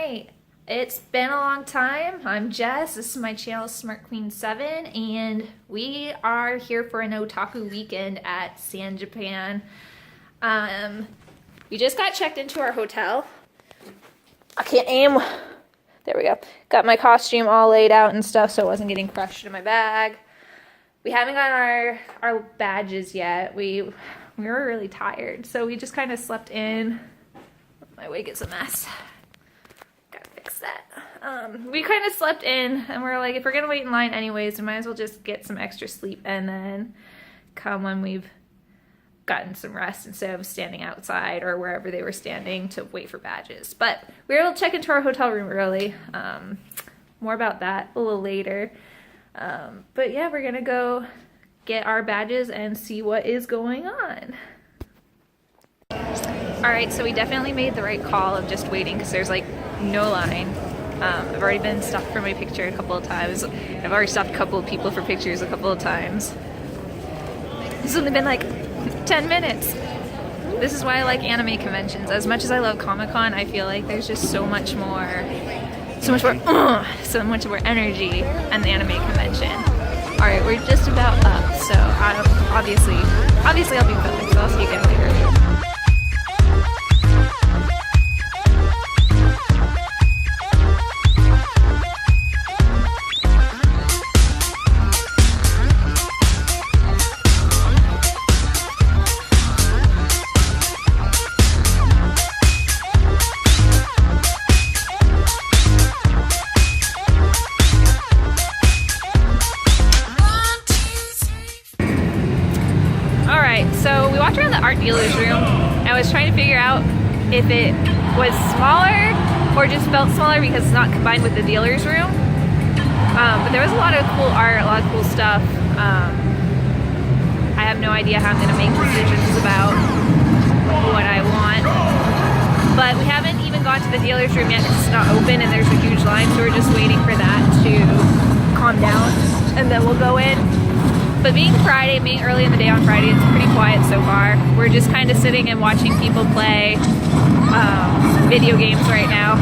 Alright, it's been a long time. I'm Jess, this is my channel Smirkqueen7, and we are here for an otaku weekend at San Japan. We just got checked into our hotel. I can't aim. There we go. Got my costume all laid out and stuff so it wasn't getting crushed in my bag. We haven't gotten our badges yet. We were really tired, so we just kind of slept in. My wig is a mess. Gotta fix that. We kind of slept in and we're like, if we're gonna wait in line anyways, we might as well just get some extra sleep and then come when we've gotten some rest instead of standing outside or wherever they were standing to wait for badges. But we were able to check into our hotel room early. More about that a little later. But yeah, we're gonna go get our badges and see what is going on. Alright, so we definitely made the right call of just waiting because there's like no line. I've already been stopped for my picture a couple of times. I've already stopped a couple of people for pictures a couple of times. It's only been like 10 minutes. This is why I like anime conventions. As much as I love Comic-Con, I feel like there's just so much more energy in the anime convention. Alright, we're just about up, so obviously I'll be filming, so I'll see you guys later. So we walked around the art dealer's room and I was trying to figure out if it was smaller or just felt smaller because it's not combined with the dealer's room. But there was a lot of cool art, a lot of cool stuff. I have no idea how I'm going to make decisions about what I want. But we haven't even gone to the dealer's room yet because it's not open and there's a huge line, so we're just waiting for that to calm down and then we'll go in. But being early in the day on Friday, it's pretty quiet so far. We're just kind of sitting and watching people play video games right now.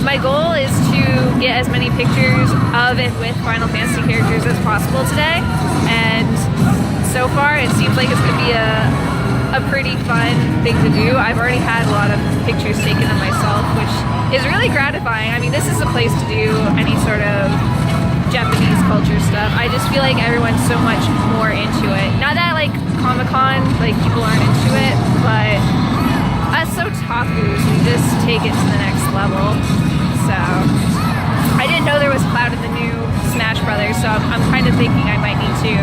My goal is to get as many pictures of and with Final Fantasy characters as possible today. And so far, it seems like it's going to be a pretty fun thing to do. I've already had a lot of pictures taken of myself, which is really gratifying. I mean, this is a place to do any sort of Japanese culture stuff. I just feel like everyone's so much more into it. Not that like Comic-Con, like people aren't into it, but us otakus, we just take it to the next level. So I didn't know there was Cloud in the new Smash Brothers, so I'm kind of thinking I might need to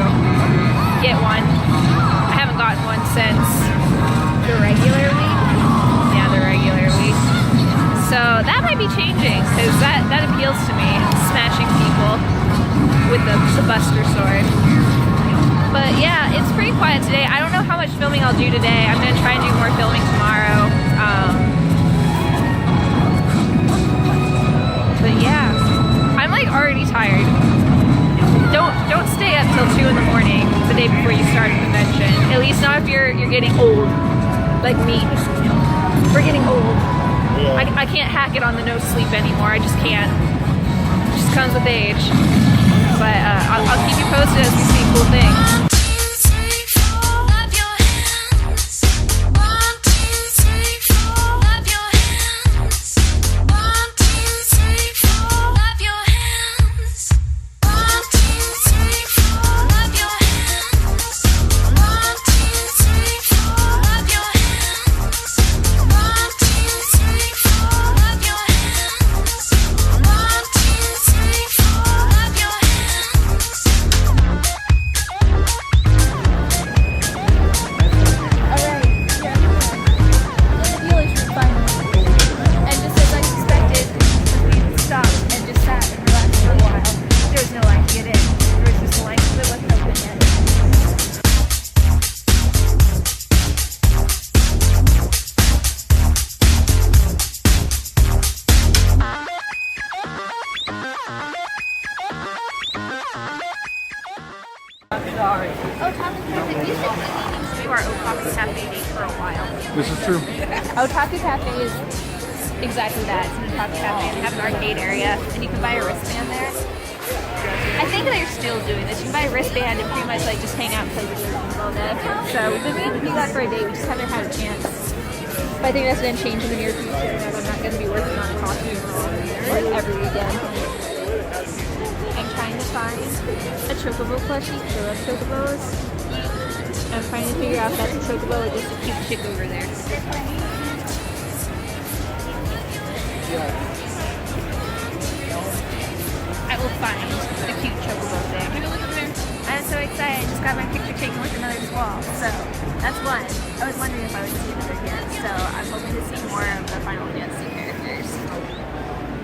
get one. I haven't gotten one since the regular week. Yeah, the regular week. So that might be changing because that appeals to me, smashing people with the Buster Sword. But yeah, it's pretty quiet today. I don't know how much filming I'll do today. I'm going to try and do more filming tomorrow. But yeah, I'm like already tired. Don't stay up till 2 in the morning the day before you start a convention. At least not if you're getting old, like me. We're getting old. Yeah. I can't hack it on the no sleep anymore. I just can't. It just comes with age. But I'll keep you posted as we see cool things. Sorry. Otaku Cafe. We've been meaning to do our Otaku Cafe date for a while. This is true. Otaku Cafe is exactly that. It's an Top Cafe. They have an arcade area, and you can buy a wristband there. I think they're still doing this. You can buy a wristband and pretty much like just hang out and play video games all day. So we've been meaning to do that for a day. We just haven't had a chance. But I think that's going to change in the near future. That I'm not going to be working on costumes like every weekend. I'm trying to find a chocobo plushie because I love chocobos. I'm trying to figure out if that's a chocobo or just a cute chick over there. I will find the cute chocobo there. I'm so excited. I just got my picture taken with another squall. So that's one. I was wondering if I would see another here. So I'm hoping to see more of the Final Fantasy characters.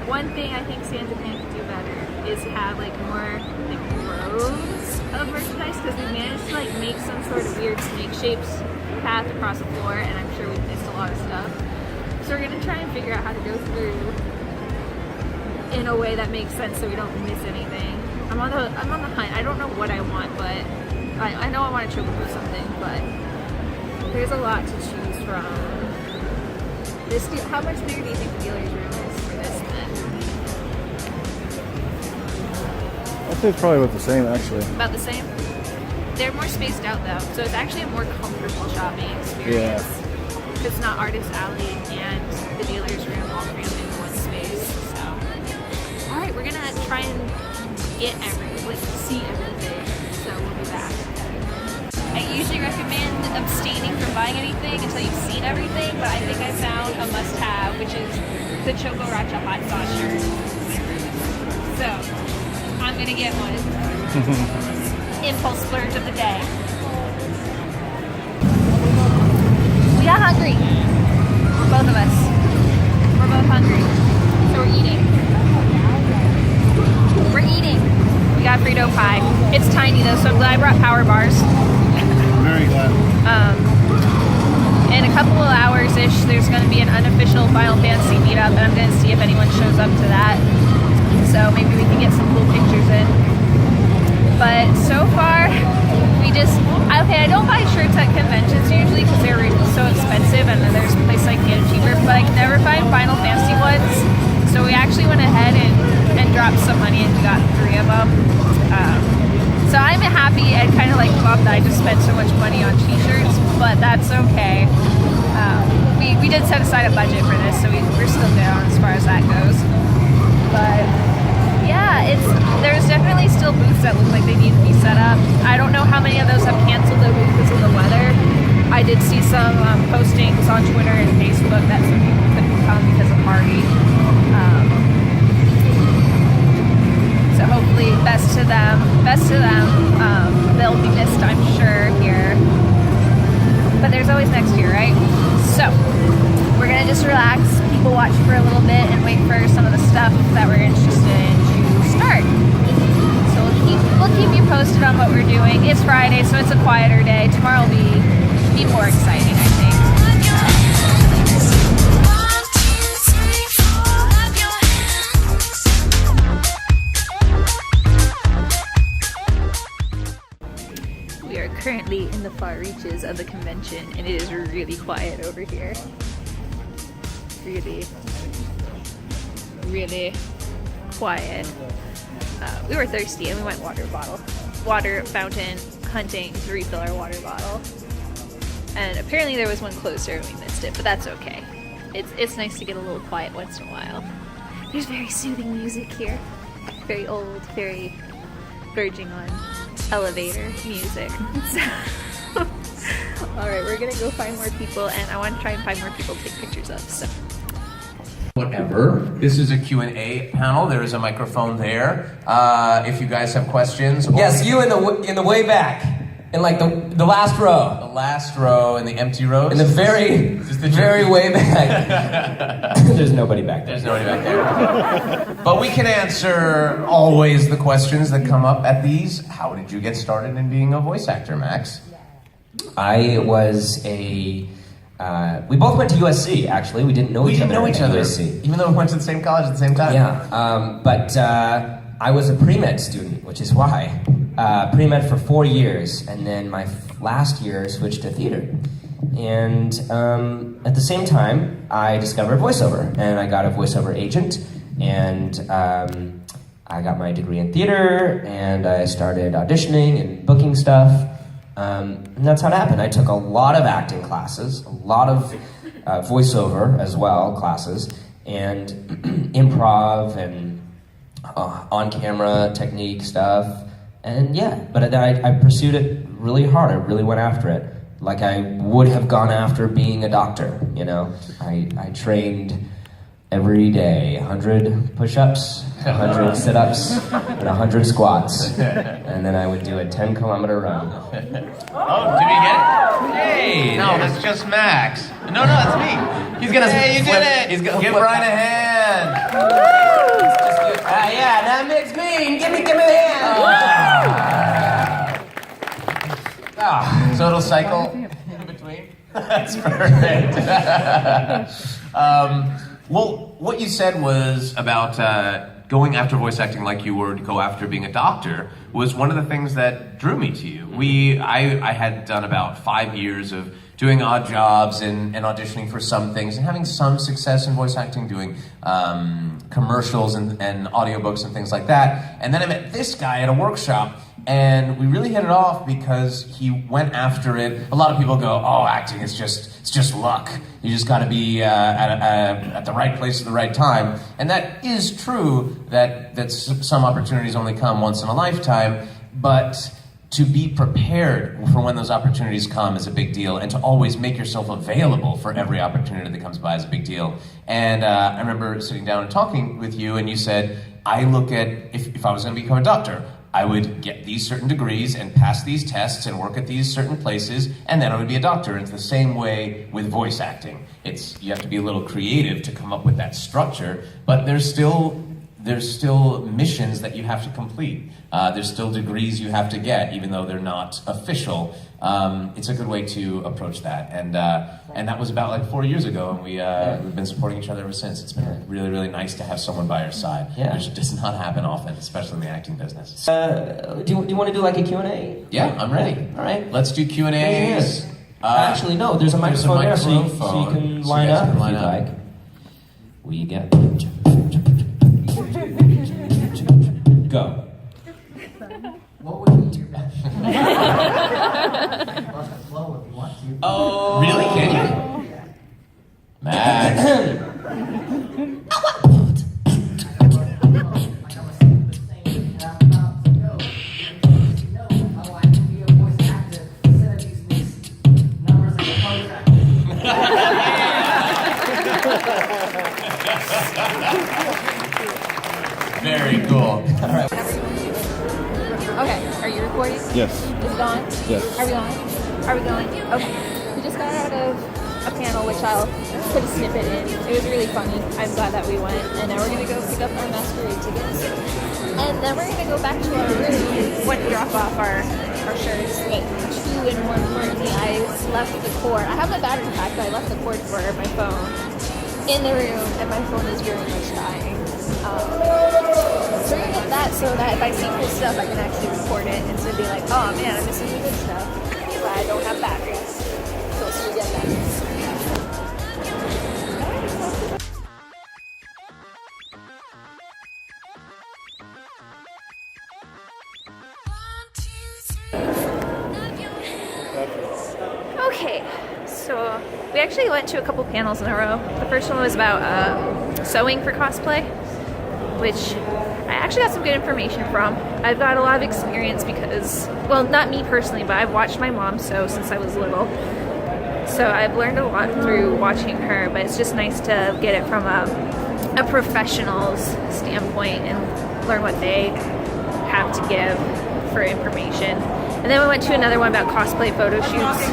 One thing I think Sans Japan could do better is have like more like rows of merchandise, because we managed to like make some sort of weird snake shapes path across the floor, and I'm sure we missed a lot of stuff. So we're gonna try and figure out how to go through in a way that makes sense so we don't miss anything. I'm on the hunt. I don't know what I want, but I know I want to chocobo something, but there's a lot to choose from. This deal, how much bigger do you think the dealer's room is for this then? I'd say it's probably about the same, actually. About the same? They're more spaced out though, so it's actually a more comfortable shopping experience. Yeah. It's not Artist Alley and the dealer's room all crammed into one space. So, all right, we're gonna try and see everything. So we'll be back. I usually recommend abstaining from buying anything until you've seen everything, but I think I found a must-have, which is the Choco Racha hot sauce shirt. So I'm gonna get one. Impulse splurge of the day. We got hungry. Both of us. We're both hungry. So we're eating. We're eating. We got Frito pie. It's tiny though, so I'm glad I brought power bars. Very glad. In a couple of hours-ish, there's going to be an unofficial Final Fantasy meetup, and I'm going to see if anyone shows up to that. So maybe we can get some cool pictures in. But so far, I don't buy shirts at conventions usually because they're so expensive, and then there's a place I can get it cheaper, but I can never find Final Fantasy ones. So we actually went ahead and dropped some money and we got 3 of them. So I'm happy and kind of like bummed that I just spent so much money on t-shirts, but that's okay. We did set aside a budget for this, so we're still down as far as that goes. But yeah, there's definitely still booths that look like they need to be set up. I don't know how many of those have canceled though because of the weather. I did see some postings on Twitter and Facebook that some people couldn't come because of party. So hopefully, best to them. They'll be missed, I'm sure, here. But there's always next year, right? So we're gonna just relax, people watch for a little bit, and wait for some of the stuff that we're interested in to start. So we'll keep you posted on what we're doing. It's Friday, so it's a quieter day. Tomorrow will be more exciting, I think. We are currently in the far reaches of the convention, and it is really quiet over here. Really quiet. We were thirsty and we went water fountain hunting to refill our water bottle. And apparently there was one closer and we missed it, but that's okay. It's nice to get a little quiet once in a while. There's very soothing music here. Very old, very verging on elevator music. Alright, we're gonna go find more people, and I want to try and find more people to take pictures of, so. Whatever. This is a Q&A panel. There is a microphone there. If you guys have questions. Yes, you in the way back, in like the last row. The last row in the empty rows. In the very way back. There's nobody back there. There's nobody back there. But we can answer always the questions that come up at these. How did you get started in being a voice actor, Max? I was we both went to USC, actually. We didn't know each other at USC. Even though we went to the same college at the same time. Yeah, but I was a pre-med student, which is why. Pre-med for 4 years, and then my last year switched to theater. And at the same time, I discovered voiceover, and I got a voiceover agent, and I got my degree in theater, and I started auditioning and booking stuff. And that's how it happened. I took a lot of acting classes, a lot of voiceover as well classes, and improv and on-camera technique stuff. And yeah, but then I pursued it really hard. I really went after it. Like I would have gone after being a doctor, you know? I trained every day, 100 push-ups, 100 sit-ups, and 100 squats. And then I would do a 10-kilometer run. Oh, did we get it? Hey! No, that's just Max. No, that's me. He's gonna Hey, you flip, did it! He's gonna give Brian a hand. Yeah, that makes me. Give me the hand. So it'll cycle in between? That's perfect. Well, what you said was about going after voice acting like you were to go after being a doctor was one of the things that drew me to you. I had done about 5 years of doing odd jobs and auditioning for some things and having some success in voice acting, doing commercials and audiobooks and things like that. And then I met this guy at a workshop, and we really hit it off because he went after it. A lot of people go, oh, acting is just luck. You just got to be at the right place at the right time. And that is true that some opportunities only come once in a lifetime, but to be prepared for when those opportunities come is a big deal, and to always make yourself available for every opportunity that comes by is a big deal. And I remember sitting down and talking with you, and you said, I look at, if I was going to become a doctor, I would get these certain degrees and pass these tests and work at these certain places, and then I would be a doctor. It's the same way with voice acting. You have to be a little creative to come up with that structure, but there's still missions that you have to complete. There's still degrees you have to get, even though they're not official. It's a good way to approach that. And that was about like 4 years ago, and we've been supporting each other ever since. It's been really, really nice to have someone by your side, which does not happen often, especially in the acting business. Do you want to do like a Q&A? Yeah, I'm ready. All right. Let's do Q&As. Actually, no, there's a microphone there, so you can line up if you'd like. We get... Go. What would be your best? Let the flow if you want to. Oh, really? Can you? Yeah. Max. Very cool. All right. Okay, are you recording? Yes. Is it on? Yes. Are we on? Are we going? Okay. We just got out of a panel, which I'll put a snippet in. It was really funny. I'm glad that we went. And now we're going to go pick up our masquerade tickets. And then we're going to go back to our room, when we drop off our shirts. But 2 and 1:30, I left the cord. I have my battery pack, but I left the cord for my phone in the room, and my phone is very much dying. So we're gonna get that so that if I see cool stuff, I can actually record it instead of be like, oh man, I'm missing the good stuff, but I don't have batteries. So let's go get that. Okay, so we actually went to a couple panels in a row. The first one was about sewing for cosplay, which I actually got some good information from. I've got a lot of experience because, well, not me personally, but I've watched my mom sew since I was little. So I've learned a lot through watching her, but it's just nice to get it from a professional's standpoint and learn what they have to give for information. And then we went to another one about cosplay photo shoots,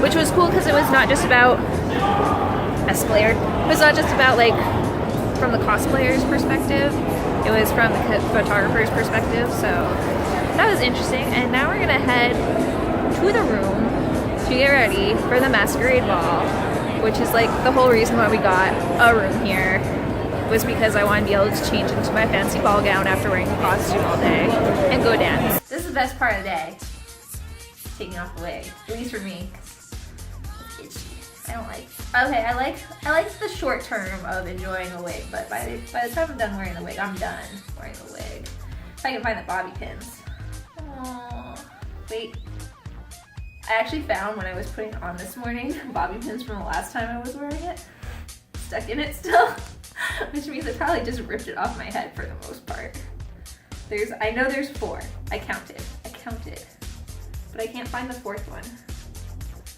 which was cool because it was not just about Escalator. It was not just about like from the cosplayer's perspective. It was from the photographer's perspective. So that was interesting. And now we're gonna head to the room to get ready for the masquerade ball, which is like the whole reason why we got a room here. Was because I wanted to be able to change into my fancy ball gown after wearing a costume all day and go dance. This is the best part of the day. Taking off the wig, at least for me. I don't like. Okay, I like the short term of enjoying a wig, but by the time I'm done wearing the wig, I'm done wearing the wig. If I can find the bobby pins. Aww. Wait. I actually found when I was putting it on this morning bobby pins from the last time I was wearing it. Stuck in it still. Which means I probably just ripped it off my head for the most part. I know there's 4. I counted. But I can't find the 4th one.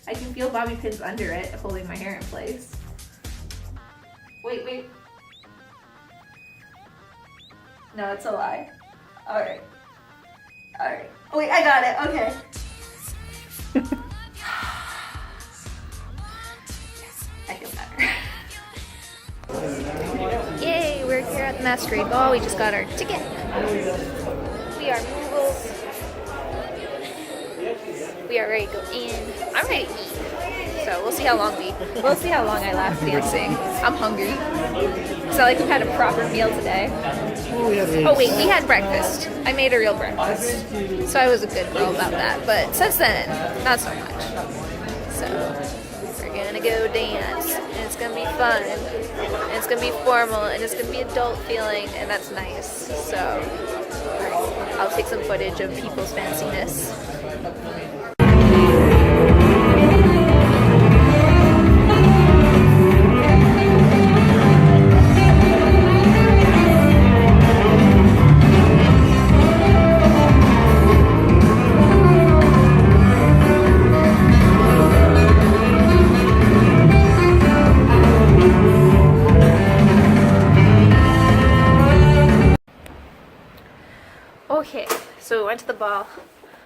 I can feel bobby pins under it, holding my hair in place. Wait. No, it's a lie. Alright. Wait, I got it, okay. I feel better. Yay, we're here at the Masquerade Ball. We just got our ticket. We are Moogles. We are ready to go in. I'm ready to eat. So we'll see how long I last dancing. I'm hungry. So like we've had a proper meal today. Oh wait, we had breakfast. I made a real breakfast. So I was a good girl about that. But since then, not so much. So we're gonna go dance. And it's gonna be fun. And it's gonna be formal. And it's gonna be adult feeling. And that's nice. So I'll take some footage of people's fanciness. Okay, so we went to the ball,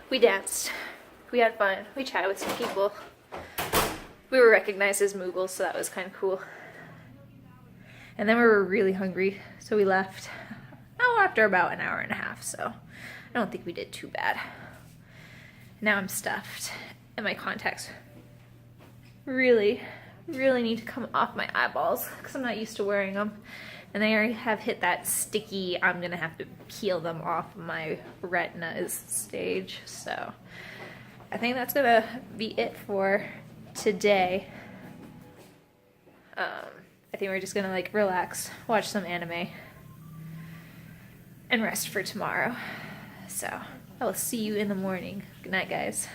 we danced, we had fun, we chatted with some people. We were recognized as Moogles, so that was kind of cool. And then we were really hungry, so we left. Oh, after about an hour and a half, so I don't think we did too bad. Now I'm stuffed, and my contacts really need to come off my eyeballs, because I'm not used to wearing them. And they already have hit that sticky, I'm gonna have to peel them off my retinas stage. So I think that's gonna be it for today. I think we're just gonna like relax, watch some anime, and rest for tomorrow. So I will see you in the morning. Good night, guys.